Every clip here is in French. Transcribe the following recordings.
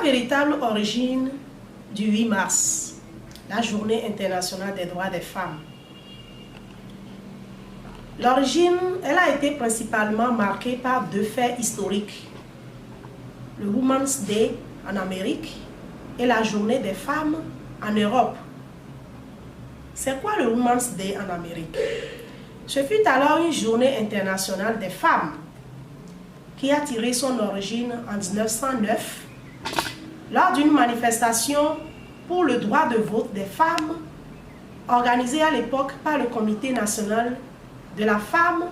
véritable origine du 8 mars, la Journée internationale des droits des femmes. L'origine, elle a été principalement marquée par deux faits historiques. Le Women's Day en Amérique et la Journée des femmes en Europe. C'est quoi le Women's Day en Amérique? Ce fut alors une journée internationale des femmes qui a tiré son origine en 1909 lors d'une manifestation pour le droit de vote des femmes organisée à l'époque par le Comité national de la femme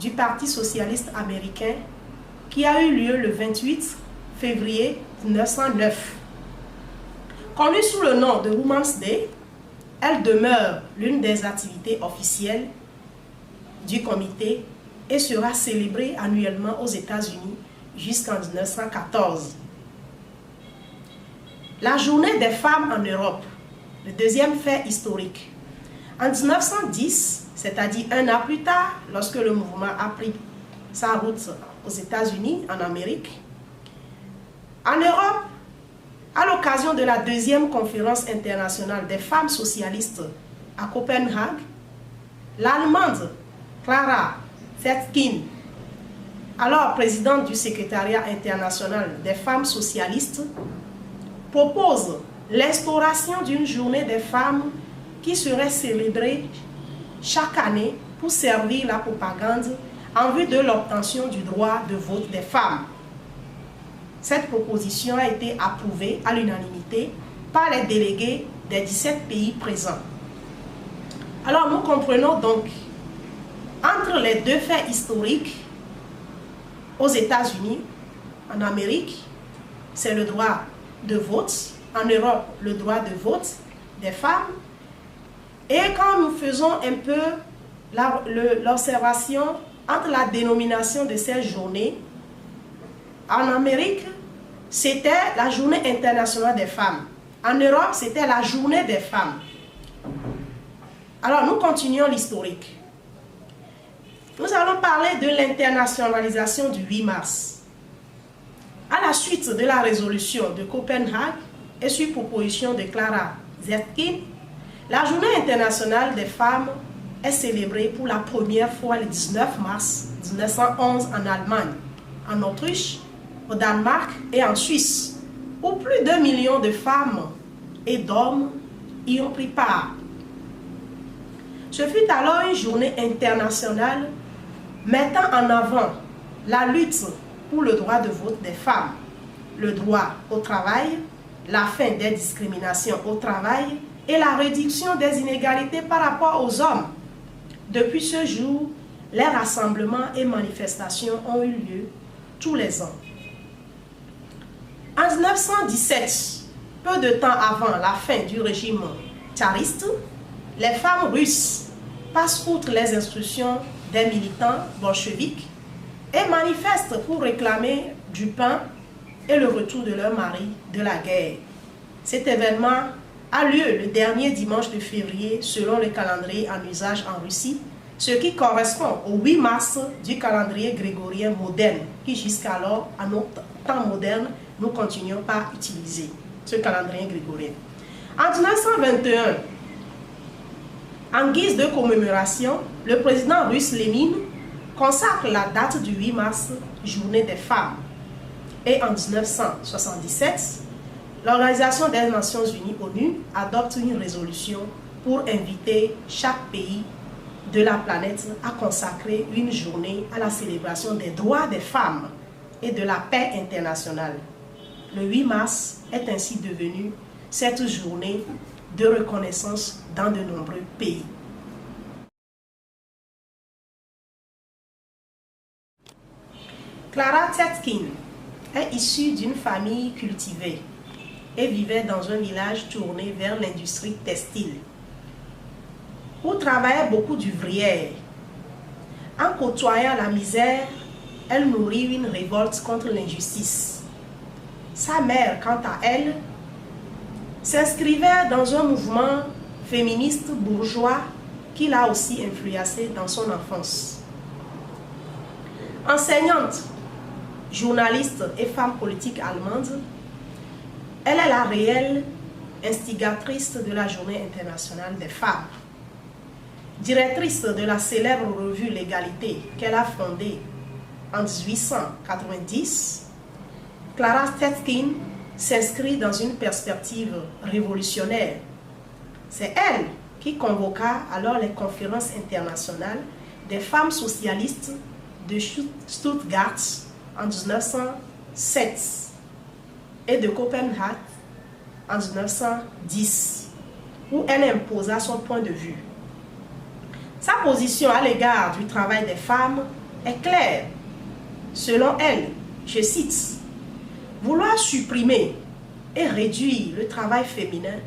du Parti socialiste américain qui a eu lieu le 28 février 1909. Connue sous le nom de Women's Day, elle demeure l'une des activités officielles du comité et sera célébrée annuellement aux États-Unis jusqu'en 1914. La journée des femmes en Europe, le deuxième fait historique. En 1910, c'est-à-dire un an plus tard, lorsque le mouvement a pris sa route aux États-Unis, en Amérique, en Europe, à l'occasion de la deuxième conférence internationale des femmes socialistes à Copenhague, l'Allemande Clara Zetkin, alors présidente du secrétariat international des femmes socialistes, propose l'instauration d'une journée des femmes qui serait célébrée chaque année pour servir la propagande en vue de l'obtention du droit de vote des femmes. Cette proposition a été approuvée à l'unanimité par les délégués des 17 pays présents. Alors nous comprenons donc, entre les deux faits historiques, aux États-Unis, en Amérique, c'est le droit de vote, en Europe, le droit de vote des femmes. Et quand nous faisons un peu l'observation entre la dénomination de ces journées, en Amérique, c'était la journée internationale des femmes. En Europe, c'était la journée des femmes. Alors, nous continuons l'historique. Nous allons parler de l'internationalisation du 8 mars. À la suite de la résolution de Copenhague et sur proposition de Clara Zetkin, la journée internationale des femmes est célébrée pour la première fois le 19 mars 1911 en Allemagne, en Autriche, au Danemark et en Suisse, où plus d'1 million de femmes et d'hommes y ont pris part. Ce fut alors une journée internationale mettant en avant la lutte pour le droit de vote des femmes, le droit au travail, la fin des discriminations au travail et la réduction des inégalités par rapport aux hommes. Depuis ce jour, les rassemblements et manifestations ont eu lieu tous les ans. En 1917, peu de temps avant la fin du régime tsariste, les femmes russes passent outre les instructions des militants bolcheviques et manifestent pour réclamer du pain et le retour de leur mari de la guerre. Cet événement a lieu le dernier dimanche de février selon le calendrier en usage en Russie, ce qui correspond au 8 mars du calendrier grégorien moderne, qui jusqu'alors, à notre temps moderne, nous continuons par utiliser ce calendrier grégorien. En 1921, en guise de commémoration, le président russe Lénine consacre la date du 8 mars, journée des femmes. Et en 1977, l'Organisation des Nations Unies, ONU, adopte une résolution pour inviter chaque pays de la planète à consacrer une journée à la célébration des droits des femmes et de la paix internationale. Le 8 mars est ainsi devenu cette journée de reconnaissance dans de nombreux pays. Clara Zetkin est issue d'une famille cultivée et vivait dans un village tourné vers l'industrie textile, où travaillaient beaucoup d'ouvrières. En côtoyant la misère, elle nourrit une révolte contre l'injustice. Sa mère, quant à elle, s'inscrivait dans un mouvement féministe bourgeois qui l'a aussi influencée dans son enfance. Enseignante, journaliste et femme politique allemande, Elle est la réelle instigatrice de la Journée internationale des femmes. Directrice de la célèbre revue L'Égalité qu'elle a fondée en 1890, Clara Zetkin s'inscrit dans une perspective révolutionnaire. C'est elle qui convoqua alors les conférences internationales des femmes socialistes de Stuttgart en 1907 et de Copenhague en 1910, où elle imposa son point de vue. Sa position à l'égard du travail des femmes est claire. Selon elle, je cite, « Vouloir supprimer et réduire le travail féminin,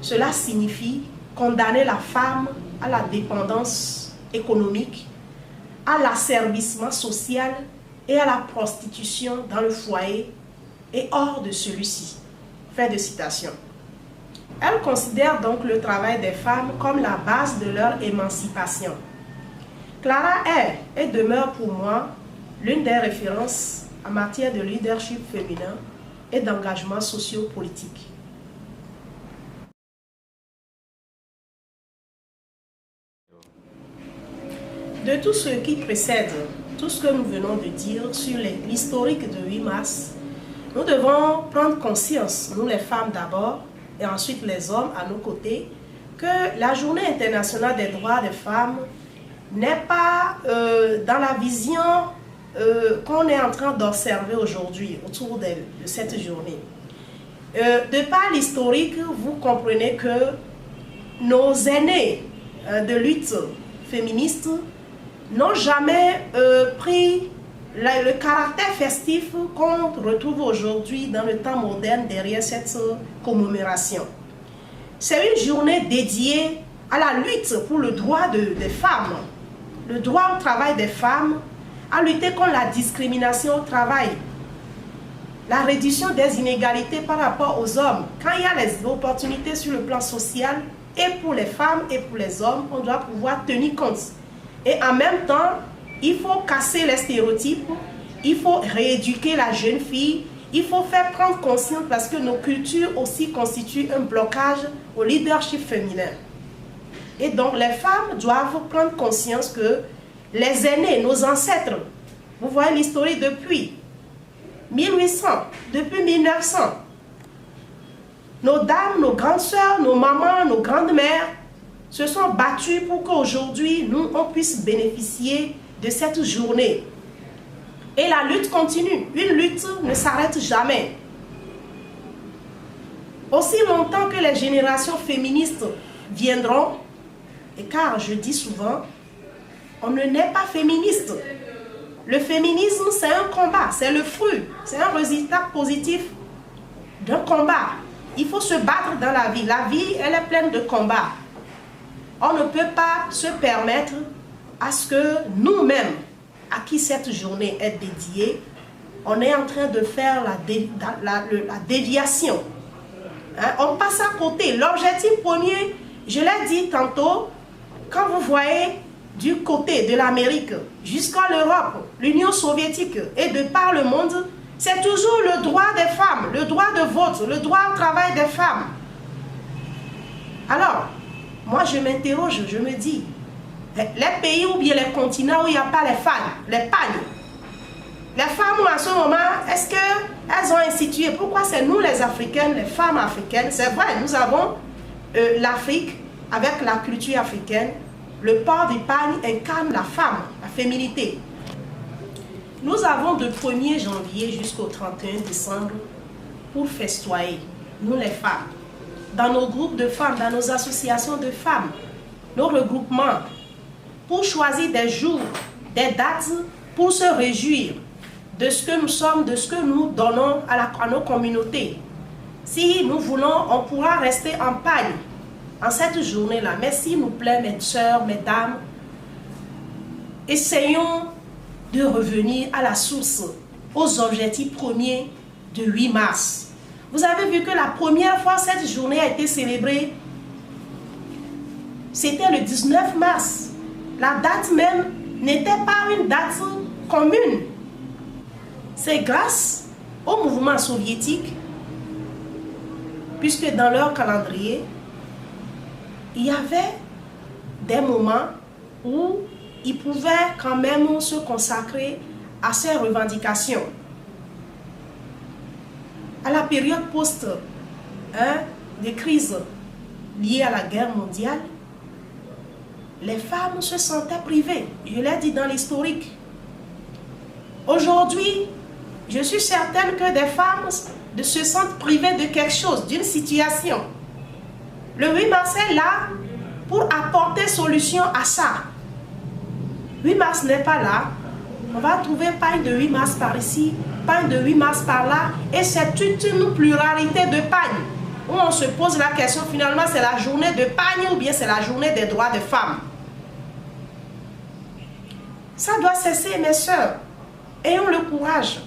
cela signifie condamner la femme à la dépendance économique, à l'asservissement social et à la prostitution dans le foyer et hors de celui-ci. » Fin de citation. Elle considère donc le travail des femmes comme la base de leur émancipation. Clara est et demeure pour moi l'une des références en matière de leadership féminin et d'engagement socio-politique. De tout ce qui précède, tout ce que nous venons de dire sur l'historique de 8 mars, nous devons prendre conscience, nous les femmes d'abord, et ensuite les hommes à nos côtés, que la Journée internationale des droits des femmes n'est pas dans la vision qu'on est en train d'observer aujourd'hui autour de cette journée. De par l'historique, vous comprenez que nos aînés de lutte féministe n'ont jamais pris le caractère festif qu'on retrouve aujourd'hui dans le temps moderne derrière cette commémoration. C'est une journée dédiée à la lutte pour le droit des femmes, le droit au travail des femmes, à lutter contre la discrimination au travail, la réduction des inégalités par rapport aux hommes. Quand il y a les opportunités sur le plan social, et pour les femmes et pour les hommes, on doit pouvoir tenir compte. Et en même temps, il faut casser les stéréotypes, il faut rééduquer la jeune fille, il faut faire prendre conscience parce que nos cultures aussi constituent un blocage au leadership féminin. Et donc les femmes doivent prendre conscience que les aînés, nos ancêtres, vous voyez l'historique depuis 1800, depuis 1900, nos dames, nos grandes sœurs, nos mamans, nos grandes-mères se sont battues pour qu'aujourd'hui, nous, on puisse bénéficier de cette journée. Et la lutte continue. Une lutte ne s'arrête jamais. Aussi longtemps que les générations féministes viendront, et car je dis souvent, on ne naît pas féministe. Le féminisme, c'est un combat, c'est le fruit, c'est un résultat positif d'un combat. Il faut se battre dans la vie. La vie, elle est pleine de combats. On ne peut pas se permettre à ce que nous-mêmes, à qui cette journée est dédiée, on est en train de faire la déviation. Hein? On passe à côté. L'objectif premier, je l'ai dit tantôt, quand vous voyez du côté de l'Amérique jusqu'à l'Europe, l'Union soviétique et de par le monde, c'est toujours le droit des femmes, le droit de vote, le droit au travail des femmes. Alors, moi je m'interroge, je me dis, les pays ou bien les continents où il n'y a pas les pagnes, les femmes à ce moment, est-ce qu'elles ont institué, pourquoi c'est nous les Africaines, les femmes africaines, c'est vrai, nous avons l'Afrique avec la culture africaine, le port du pagne incarne la femme, la féminité. Nous avons de 1er janvier jusqu'au 31 décembre pour festoyer, nous les femmes, dans nos groupes de femmes, dans nos associations de femmes, nos regroupements, pour choisir des jours, des dates, pour se réjouir de ce que nous sommes, de ce que nous donnons à nos communautés. Si nous voulons, on pourra rester en pagne en cette journée-là. Mais s'il nous plaît, mes sœurs, mesdames, essayons de revenir à la source, aux objectifs premiers de 8 mars. Vous avez vu que la première fois cette journée a été célébrée, c'était le 19 mars. La date même n'était pas une date commune. C'est grâce au mouvement soviétique puisque dans leur calendrier, il y avait des moments où ils pouvaient quand même se consacrer à ces revendications. À la période post des crises liées à la guerre mondiale, les femmes se sentaient privées. Je l'ai dit dans l'historique. Aujourd'hui, je suis certaine que des femmes se sentent privées de quelque chose, d'une situation. Le 8 mars est là pour apporter solution à ça. 8 mars n'est pas là. On va trouver pagne de 8 mars par ici, pagne de 8 mars par là, et c'est toute une pluralité de pagnes. Où on se pose la question, finalement, c'est la journée de pagne ou bien c'est la journée des droits des femmes. Ça doit cesser, mes sœurs. Ayons le courage.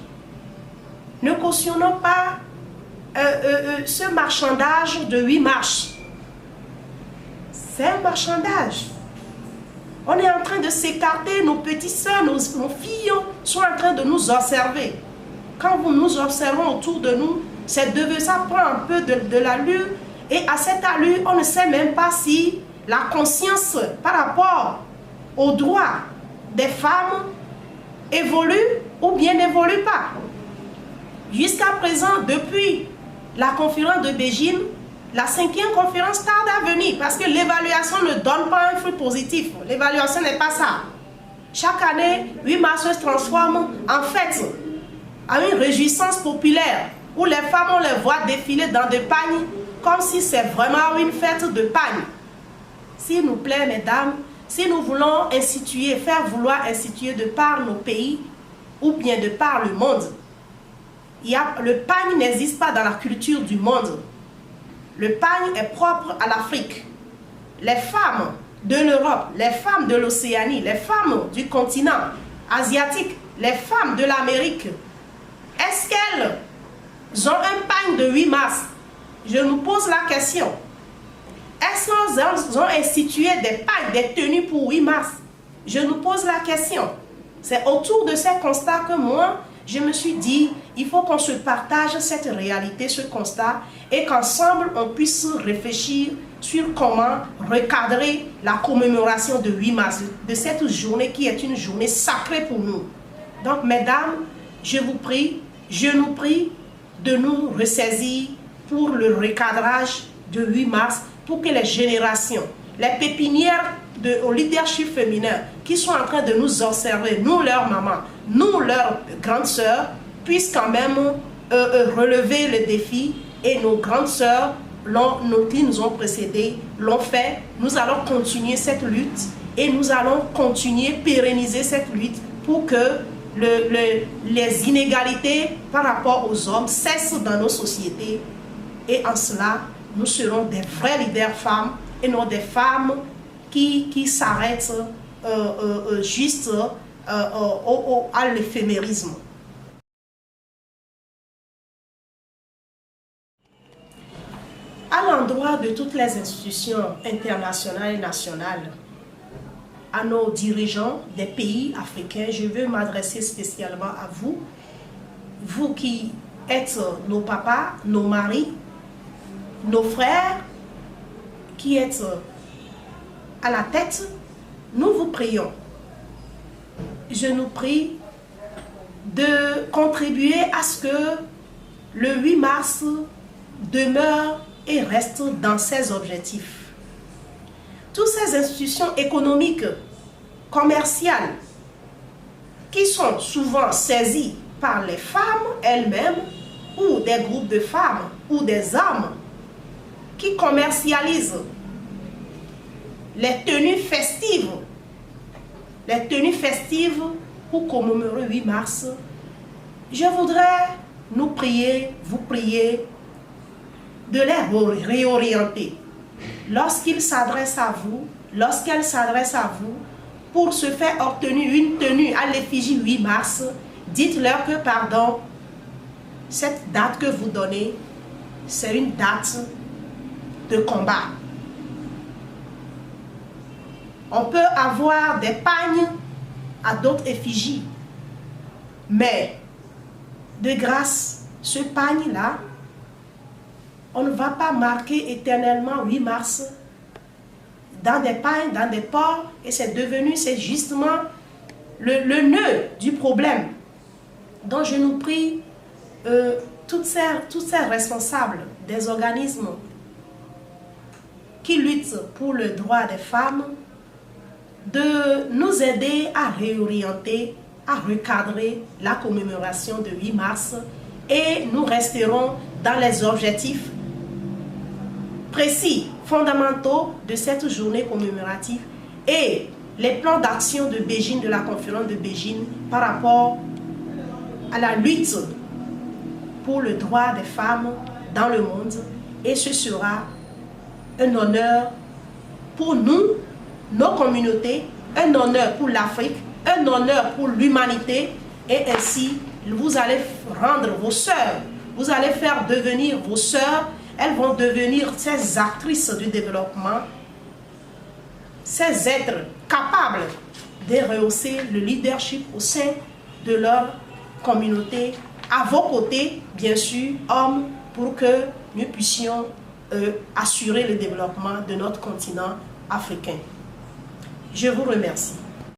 Ne cautionnons pas ce marchandage de 8 mars. C'est un marchandage. On est en train de s'écarter, nos petites soeurs, nos filles sont en train de nous observer. Quand vous nous observons autour de nous, ça prend un peu de l'allure, et à cette allure, on ne sait même pas si la conscience par rapport aux droits des femmes évolue ou bien n'évolue pas. Jusqu'à présent, depuis la conférence de Beijing, la 5e conférence tarde à venir parce que l'évaluation ne donne pas un fruit positif. L'évaluation n'est pas ça. Chaque année, 8 mars se transforme en fête, en une réjouissance populaire où les femmes, on les voit défiler dans des pagnes comme si c'est vraiment une fête de pagnes. S'il nous plaît, mesdames, si nous voulons instituer, faire vouloir instituer de par nos pays ou bien de par le monde, le pagne n'existe pas dans la culture du monde. Le pagne est propre à l'Afrique. Les femmes de l'Europe, les femmes de l'Océanie, les femmes du continent asiatique, les femmes de l'Amérique, est-ce qu'elles ont un pagne de 8 mars? Je nous pose la question. Est-ce qu'elles ont institué des pagnes, des tenues pour 8 mars? Je nous pose la question. C'est autour de ces constats que moi, je me suis dit, il faut qu'on se partage cette réalité, ce constat, et qu'ensemble, on puisse réfléchir sur comment recadrer la commémoration de 8 mars, de cette journée qui est une journée sacrée pour nous. Donc, mesdames, je vous prie, je nous prie de nous ressaisir pour le recadrage de 8 mars, pour que les générations, les pépinières au leadership féminin qui sont en train de nous observer, nous leurs mamans, nous leurs grandes sœurs, puissent quand même relever le défi, et nos grandes sœurs qui nous ont précédés l'ont fait. Nous allons continuer cette lutte et nous allons continuer, pérenniser cette lutte pour que les inégalités par rapport aux hommes cessent dans nos sociétés, et en cela, nous serons des vrais leaders femmes et non des femmes qui s'arrêtent juste à l'éphémérisme. À l'endroit de toutes les institutions internationales et nationales, à nos dirigeants des pays africains, je veux m'adresser spécialement à vous, vous qui êtes nos papas, nos maris, nos frères, qui êtes à la tête, nous vous prions. Je nous prie de contribuer à ce que le 8 mars demeure et reste dans ses objectifs. Toutes ces institutions économiques, commerciales, qui sont souvent saisies par les femmes elles-mêmes, ou des groupes de femmes, ou des hommes, qui commercialisent les tenues festives pour commémorer 8 mars, je voudrais nous prier, vous prier, de les réorienter. Lorsqu'ils s'adressent à vous, lorsqu'elles s'adressent à vous, pour se faire obtenir une tenue à l'effigie 8 mars, dites-leur que, pardon, cette date que vous donnez, c'est une date de combat. On peut avoir des pagnes à d'autres effigies, mais de grâce, ce pagne-là, On ne va pas marquer éternellement 8 mars dans des pagnes, dans des ports, et c'est devenu, c'est justement le nœud du problème. Donc je nous prie, toutes ces responsables des organismes qui luttent pour le droit des femmes, de nous aider à réorienter, à recadrer la commémoration de 8 mars, et nous resterons dans les objectifs précis, fondamentaux de cette journée commémorative et les plans d'action de Beijing, de la conférence de Beijing, par rapport à la lutte pour le droit des femmes dans le monde. Et ce sera un honneur pour nous, nos communautés, un honneur pour l'Afrique, un honneur pour l'humanité, et ainsi vous allez rendre vos sœurs, vous allez faire devenir vos sœurs, elles vont devenir ces actrices du développement, ces êtres capables de rehausser le leadership au sein de leur communauté, à vos côtés, bien sûr, hommes, pour que nous puissions assurer le développement de notre continent africain. Je vous remercie.